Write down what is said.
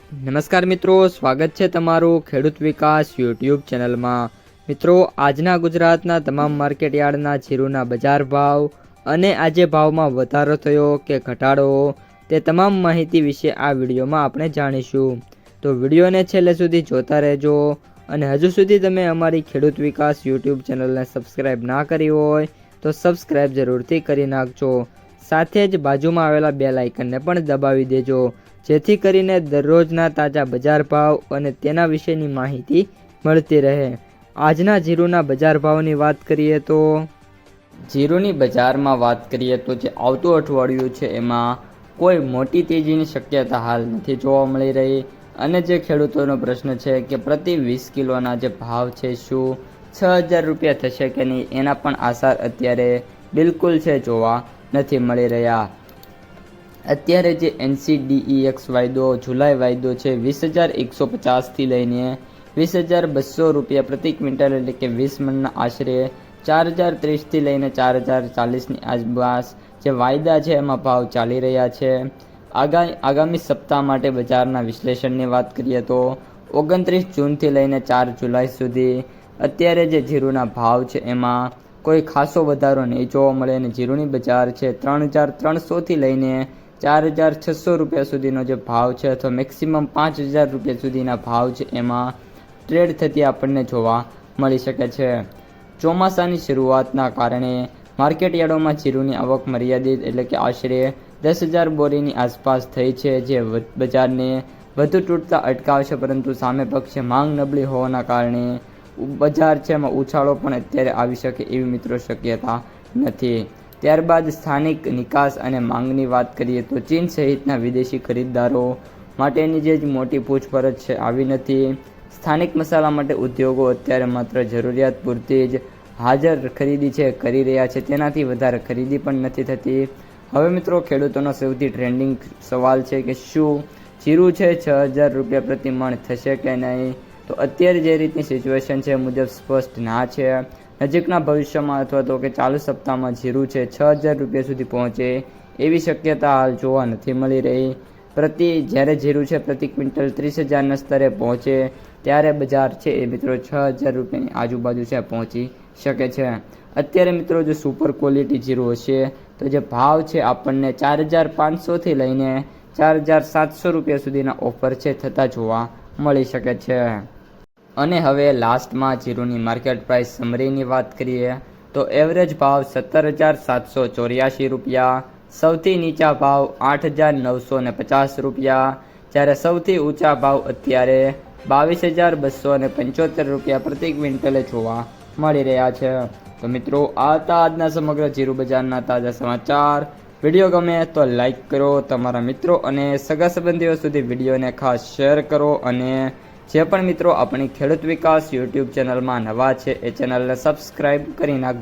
નમસ્કાર મિત્રો, સ્વાગત છે તમારું ખેડૂત વિકાસ યુટ્યુબ ચેનલમાં। મિત્રો, આજના ગુજરાતના તમામ માર્કેટયાર્ડના જીરુના બજાર ભાવ અને આજે ભાવમાં વધારો થયો કે ઘટાડો તે તમામ માહિતી વિશે આ વિડીયોમાં આપણે જાણીશું। તો વિડીયોને છેલ્લે સુધી જોતા રહેજો અને હજુ સુધી તમે અમારી ખેડૂત વિકાસ યુટ્યુબ ચેનલને સબસ્ક્રાઈબ ના કરી હોય તો સબસ્ક્રાઈબ જરૂરથી કરી નાખજો। સાથે જ બાજુમાં આવેલા બેલ આઇકનને પણ દબાવી દેજો, જેથી કરીને દરરોજના તાજા બજાર ભાવ અને તેના વિશેની માહિતી મળતી રહે। આજના જીરુના બજાર ભાવની વાત કરીએ તો જીરુની બજારમાં વાત કરીએ તો જે આવતું અઠવાડિયું છે એમાં કોઈ મોટી તેજીની શક્યતા હાલ નથી જોવા મળી રહી અને જે ખેડૂતોનો પ્રશ્ન છે કે પ્રતિ 20 કિલોના જે ભાવ છે શું 6000 રૂપિયા થશે કે નહીં, એના પણ આસાર અત્યારે બિલકુલ છે જોવા નથી મળી રહ્યા। અત્યારે જે NCDEX વાયદો જુલાઈ વાયદો છે 20,150થી લઈને 20,200 રૂપિયા પ્રતિ ક્વિન્ટલ એટલે કે 20 મણના આશરે 4,030થી લઈને 4,040ની આસપાસ જે વાયદા છે એમાં ભાવ ચાલી રહ્યા છે। આગામી સપ્તાહ માટે બજારના વિશ્લેષણની વાત કરીએ તો 29 જૂનથી લઈને 4 જુલાઈ સુધી અત્યારે જે જીરુના ભાવ છે એમાં કોઈ ખાસો વધારો નહીં જોવા મળે અને જીરુની બજાર છે 3,300થી લઈને 4,600 રૂપિયા સુધીનો જે ભાવ છે અથવા મેક્સિમમ 5,000 રૂપિયા સુધીના ભાવ છે એમાં ટ્રેડ થતી આપણને જોવા મળી શકે છે। ચોમાસાની શરૂઆતના કારણે માર્કેટયાર્ડોમાં જીરુની આવક મર્યાદિત એટલે કે આશરે 10,000 બોરીની આસપાસ થઈ છે, જે બજારને વધુ તૂટતા અટકાવશે, પરંતુ સામે પક્ષે માંગ નબળી હોવાના કારણે બજાર છે એમાં ઉછાળો પણ અત્યારે આવી શકે એવી મિત્રો શક્યતા નથી। ત્યારબાદ સ્થાનિક નિકાસ અને માંગની વાત કરીએ તો ચીન સહિતના વિદેશી ખરીદદારો માટેની જે મોટી પૂછપરછ છે આવી નથી। સ્થાનિક મસાલા માટે ઉદ્યોગો અત્યારે માત્ર જરૂરિયાત પૂરતી જ હાજર ખરીદી છે કરી રહ્યા છે, તેનાથી વધારે ખરીદી પણ નથી થતી। હવે મિત્રો, ખેડૂતોનો સૌથી ટ્રેન્ડિંગ સવાલ છે કે શું જીરું છે 6,000 રૂપિયા પ્રતિ મણ થશે કે નહીં? તો અત્યારે જે રીતની સિચ્યુએશન છે મુજબ સ્પષ્ટ ના છે। નજીકના ભવિષ્યમાં અથવા તો કે ચાલુ સપ્તાહમાં જીરું છે 6,000 રૂપિયા સુધી પહોંચે એવી શક્યતા હાલ જોવા નથી મળી રહી। જ્યારે જીરું છે પ્રતિ ક્વિન્ટલ 30,000ના સ્તરે પહોંચે ત્યારે બજાર છે એ મિત્રો 6,000 રૂપિયાની આજુબાજુ છે પહોંચી શકે છે। અત્યારે મિત્રો જો સુપર ક્વોલિટી જીરું હશે તો જે ભાવ છે આપણને 4,500થી લઈને 4,700 રૂપિયા સુધીના ઓફર છે થતા જોવા મળી શકે છે। અને હવે લાસ્ટમાં જીરુની માર્કેટ પ્રાઇસ સમરીની વાત કરીએ તો એવરેજ ભાવ 17,784 રૂપિયા, સૌથી નીચા ભાવ 8,950 રૂપિયા, જ્યારે સૌથી ઊંચા ભાવ અત્યારે 22,275 રૂપિયા પ્રતિ ક્વિન્ટલે જોવા મળી રહ્યા છે। તો મિત્રો, આ હતા આજના સમગ્ર જીરુ બજારના તાજા સમાચાર। વિડીયો ગમે તો લાઈક કરો, તમારા મિત્રો અને સગા સંબંધીઓ સુધી વિડીયોને ખાસ શેર કરો અને જે પણ મિત્રો આપણી ખેડૂત વિકાસ યુટ્યુબ ચેનલમાં નવા છે એ ચેનલને સબસ્ક્રાઈબ કરી નાખજો।